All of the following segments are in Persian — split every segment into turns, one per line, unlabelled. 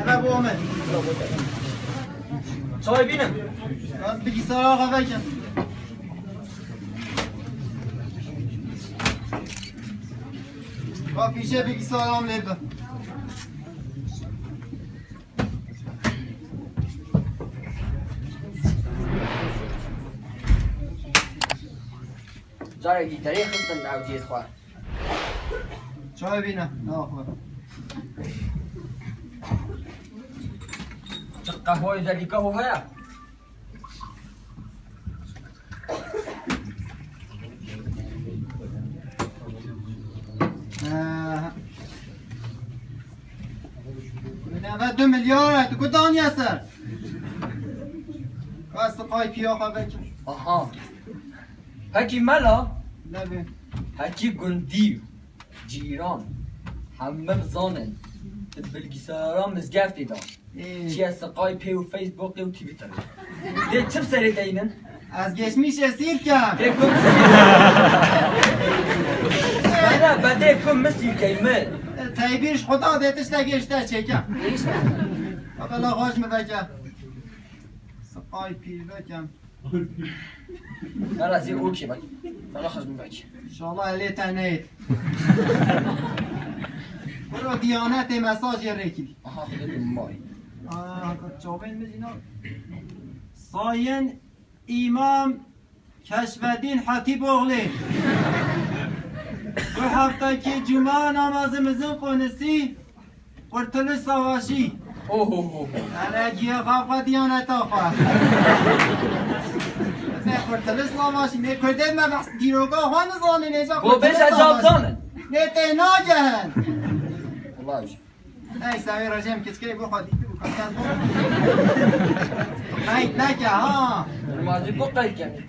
أنا أبو أمل
چای بینم
بس بگی سراغ بکن با پیشه بگی سلام لیبه
جای گیتاری خستن ناودیت خواه
چای بینه نه خواه
چه قهوه دلیکه هو هیا
من 2 میلیارد تو کدام یسر کاست پای پیاخه بکن
آها هکی ملا
نبین
هکی گندی جیران همه بزانن بالگیسارا مزگفتی دان چی از سقای پی و فیسبوک و تویتر ده چه بسری دینن؟
از گشمیش اسیر کن
ده کم نه بده کم مسیر کیمل
تایبیرش خدا دیتش نگشته چکم بلا خوش مبکم سقای پیر بکم
من از این اوکی بای بلا خوش میبکی
انشاءالله علی تنید برو دیانت مساج ریکی
آها خیلی مای
جوابین مجینا ساین امام کشفدین حتیب اغلی bu haftaki cuma namazımızın konusu Kurtuluş Savaşı. Aragiye kafa diyanet afa. Ne Kurtuluş Savaşı ne kurdem mi bas diroga hanı zanı neca
Bu beş acab zanın
ne te nagen.
Allah hoş
Neyse bir racem keçkeye bu hadi bu kaptan bu. Kayıt ne ki ha.
Namazi bu kayıt yani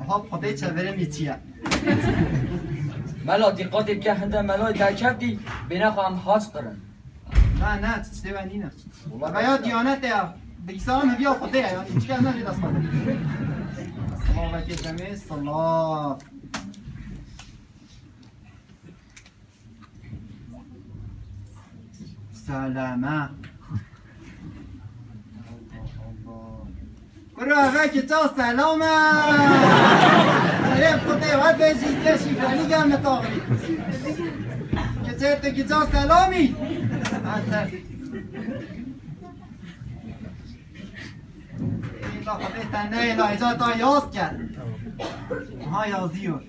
Hop hadi çevirim içiye.
ملا دیقاتی که هنده ملای در کفتی بینه خواهم هاچ دارن
نه چیزی و نینه و یا دیانت یا بگیسان هم بیا خوده یا این چیکار نجید از خواهد صلاة و کجمه صلاة سلامه برو آقا که چا سلامه یه خوده و بجید کشی کنی گم نتاقلی که چه تو که چا سلامی ایلا خبه تنه ایلا ایجا تا یاز کرد ها یازیور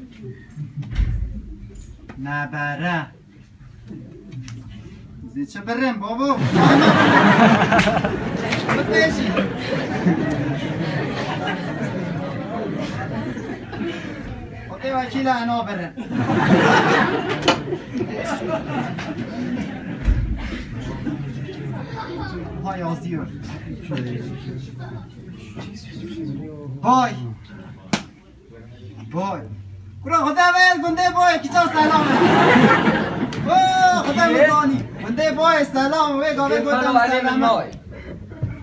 نبره زی چه برم بابا بتشی خطه وکیل انا برم ها یازیور بای برو خدا ویل گنده بای کی چا سلامه خدا میزانی گنده بای سلام وی گاوه گفتم سلامه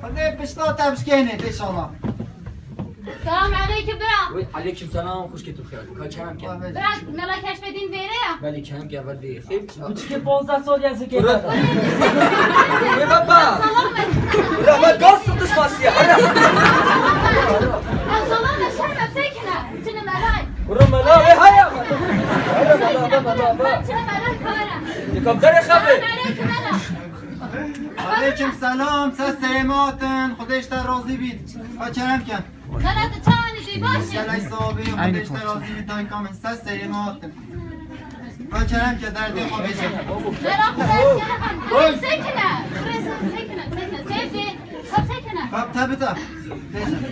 خدا پشتا تبشکنه انشالله
سلام علیکم برام
علیکم سلام خوش که تو خیال کار چند کرد
برام ملا کشفدین ویره یا
ولی کم که اول دیگه خیلی
کوچی که 15 سال یزه که
یه بابا رابط گاز ستش باسیه
سلام شرم سکنه چنه ملای
برو ملا هیا
چنه ملای کارم
یکم در خبه
علیکم سلام سلاماتن خودش تا راضی بید چرم کن
غلط چانی دی باشه
گلای صحابه خودش تا راضی بید تا کامن سلاماتن چرم که در دی خوابه چه
مرا خودش سکنه سکنه خب سکنه
خب تبتا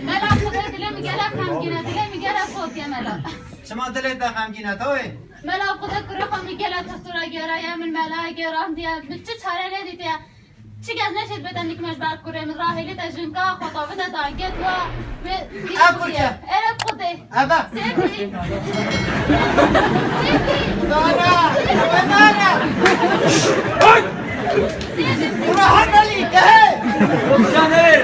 ملا خودش دلم گله خمگینه دلم گله صوت ملا
شما دلت در غمگینه توی
ملا خودش کره خم گله تختورا گره من ملا گرام دیا چه چاره ندیده چی گز نشد بدن نکمش بعد کره من راهیلی تجربه خطابه دانگت و
افکه
ارب خوده
ابا
سیدی
دارا برو حملی که
جانر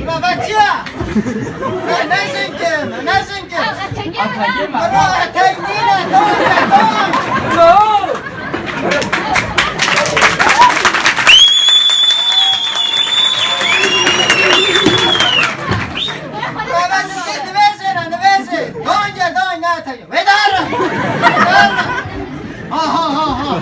بابا چیا نشین که
اتگی
اتگی
من
برو اتک نینه دان
برو
دان نه اتک بدارم ها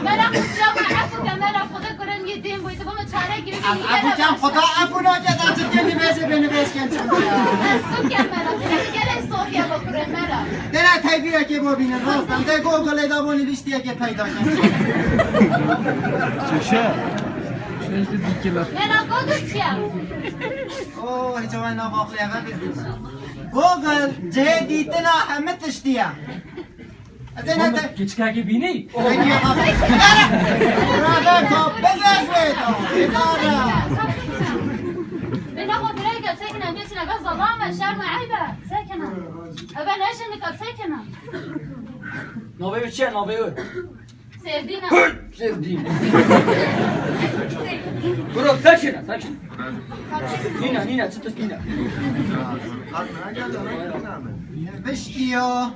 ملا خود عفو که ملا خدا کرن یدیم باید با ما چاره گیری
عفو کم خدا عفو ناکد از که نویسه بنویس کن چون
تو که ملا دیگه صوفیا بکرن ملا
دل تایبیره که ببینن راستم ده گوگل دابونی لیشتیه که پیدا کن
ملا گوگل چیه؟
اوه هیچ وقت نواخلی اول گوگل جه دیتنا همه تشتیه از این
Oğlum keçkagi bini.
بناخد راجع ساكنة بيسنا قصة ضامة شرم عيبة ساكنة أبا ليش إنك ساكنة
Nabeyi çe nabeyi.
سيدينا
Sevdiğim. Bro sakin sakin. Nina çıt Nina.
نوشتیا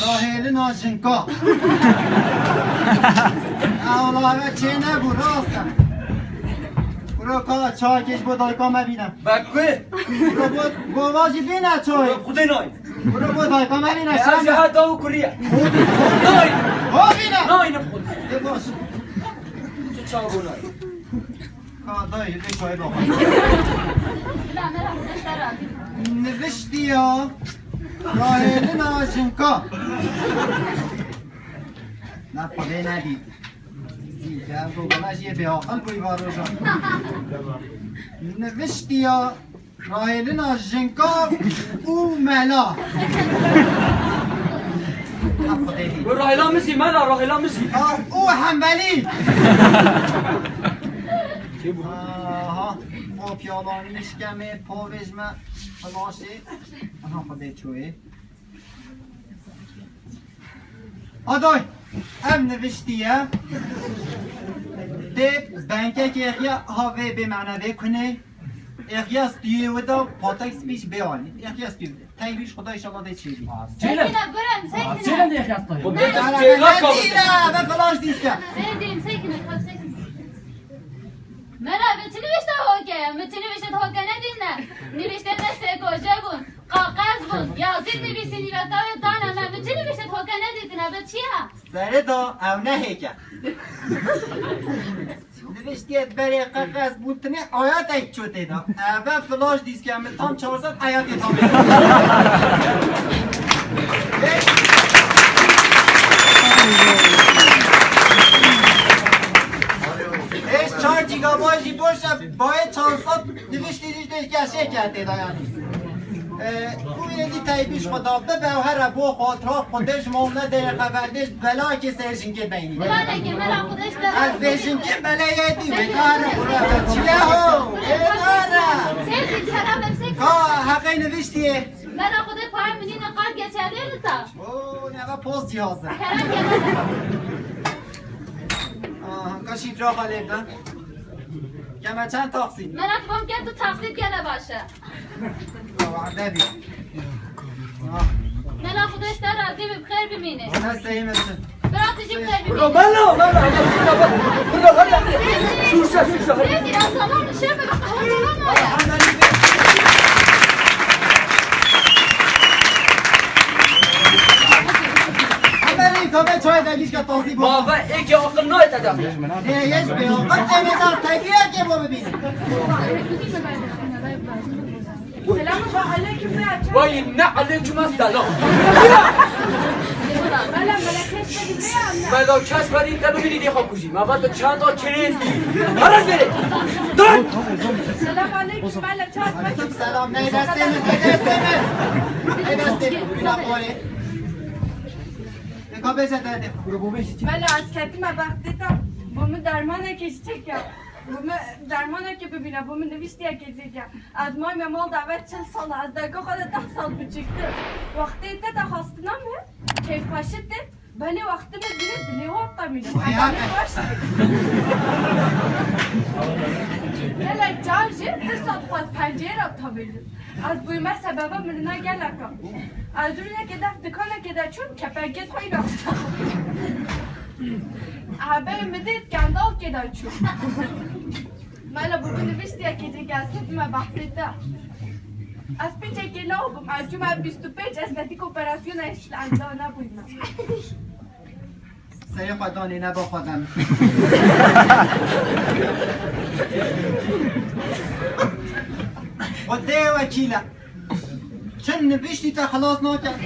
راهل ناجنکا اولاوه چه نبو راستم برو که چای کش بود دایکا مبینم
Bakı.
برو بود گواجی بینه چای
Kudey nay.
برو بود دایکا مبینه
Ya
شم
hada o Koriya. Nay.
ها بینه
Nay ne kod.
یه باش
Çıt çabuk nay.
که دایی یه چای بخور
لا ملا خدش ترى
نوشتیا راهل ناجنکا نه خدا ندید دیگر گوگلش یه به آخر کوی وارو شد نوشتیا راهل ناجنکا او ملا نه خدا دید
Rahila misi mala rahila misi.
او حنبلی آها او پیالانیش کمه پاوشمه خلاصه آها خدا چوه آدای ام نوشتیه ده بنکه که اخیا هاوه به معنوه کنه اخیا استیه و دا پاتکس بیش بیانی اخیا استیه تایبیش خدا ایشالله ده چیلی
ساكنة برم ساكنة
Kudey çeyla kaldı.
نه به فلاش دیسکه
سيدي ساكنة خب ساكنة ملا بتني بيشتا هوكا بتني بيشتا هوكا ندينا نبيشتا نسيكو جابون قاقاز بون يا زيد نبيسيني بتاوي طانا ما بتني بيشتا هوكا ندينا بتشيها
سره دا او نه هیکه نوشتیت برای قفص بودتنی آیات ایک چوته دا اول فلاش دیست که همه تام 400 آیاتی تام ایش 4 جیگابایتی باشه باید 400 نوشتی دیش گشه کرده دا یعنی کوی دی تایبیش خدا به هر بو خاطرات خودش مونده در خبردش بلا که سرشین که بینی
لا لكن ملا خدش
از بشین که بلا یدی بکاره برا چیله هو بکاره
سيدي شراب امسك
که حقی نوشتیه
ملا خدش پاهم منين قال قتالي لتا
اوه نگه پوست جهازه
كلام يا
که شیفرا خاله بدن کمه چند تاقسیم
ملا ممكن تو تقصيد كده باشه
وعده بی
ملا خدش در راضي بخير بمينه
نه سهیم اتن
برات تجيب خير
Bro
بمينه
mala. Şursa.
سيدي يا سلام الشاب بقى سلام
امریکا به چای دگیش که تاقسی بود
Baba eki akıl nay adam.
یش به آقا اینه دار تایبیه که ما ببینیم
سلام عليكم يا
Vay ne aleyküm selam.
سلام ملكيش تجي
Bela kes bari de bugün diye hakuji. Ma bad çand o çerin. Aras bere. Dur.
سلام عليكم مالك شاد
علیکم سلام نه دسته من نه دسته من نه دسته من بینا خواره نگاه بزن داده
مالا از کتیمه بختیتا بومو درمانه کشتک ya بومو درمانه که ببینه بومو نوشتیه کشتک ya از مای مال دعوت 40 سال از دکا خود 10 سال بچکتر وقتی تا خواستنامه کیف پاشده بله وقتی من دیگه دلیوار تمیده
باید.
گله جارجی تصاد خود پنجه را تمیده از بوی من سببا مننا گله کن از اونه که دفت دکانه که در چون کپنگت های رفت عبه مدید گندال که در چون من بگو نوشتی که دیگه از خود من بخشیده از پیچه که نو بم از جمعه 25 استاتیک اپراسیون اشتاندا نبودم
سری خودانی نبا خودم و ده وکیله چون نوشتی تا خلاص نکرد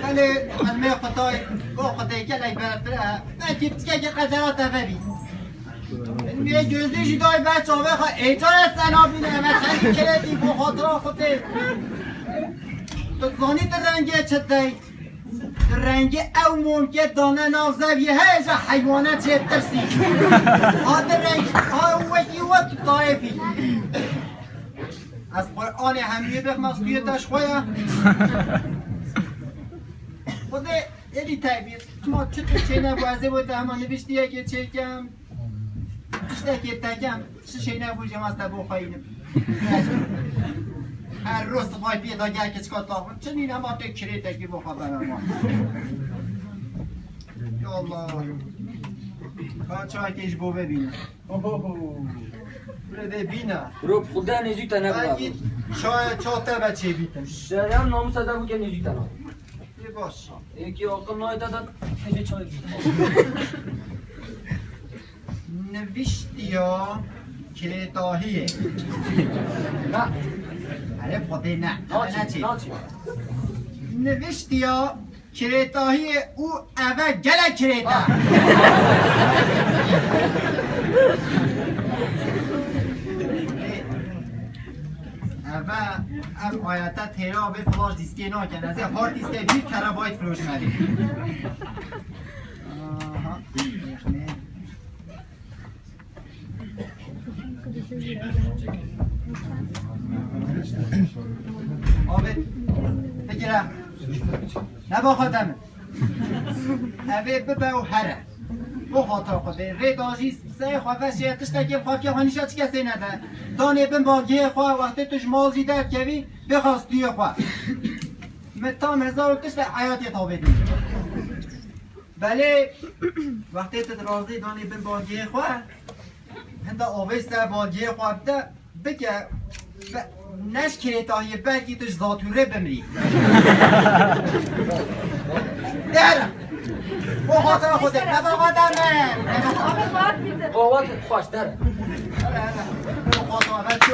ولی علمه خدای با خدای گلک برفره بکی بسکه که قدرات ببین یه جزدیشی دای بچه ها بخواه ایجار سنا بینه و خیلی کلیدی با خاطرها خوده تو زانی در رنگه چه دی در رنگه او ممکن دانه نافزویه هیجا حیوانت چه ترسی ها در رنگ ها وکی وکی طایفی از قرآن همیه بخماس توی تشخویه خود ایدی تایبیر ما چطور چه نبوزه بود همه نوشتیه که چه کم اشته که تکم چه شی نبوجم از تبو خواهیم هر روز صفای پیدا گر که چکا تاخون چنین هم آتا کری تکی بخواه برم ما یا الله بچه ها کش بو ببینه ببینه
رو خدا نزوی تا نبود
بگید شاید چاته بچه بیتن
شرم ناموس دادم بود که نزوی تا نبود
یه باش
یکی آقا نای دادن نجه چای بود
نوشتی یا کلیتاهیه
نه
عرب خودی نه
ناچی ناچی
نوشتی یا کلیتاهی او اوه گله کلیتا اوه ام آیتا تیرا به فلاش دیسکی ناکن از یه هارد دیسکی 2 ترابایت فروش مدی آها آبت بگیرم نبا خودم اوه ببه و هره بو خاطر خوده ری داجی سه خواه شیعه تشتکی خواه که خانیشا چی کسی نده دانه بن باگیه خواه وقتی توش مال جی در کوی بخواست دیه خواه متام هزار و تشت حیاتی تابه دی بله وقتی تد رازی دانه بن باگیه خواه هنده آوه سه باگیه خواه بده بگه نش کریتاهی بلکی توش زاتوره بمری درم با خاطر خوده نه با خاطر نه
قوات خوش داره
با خاطر بچه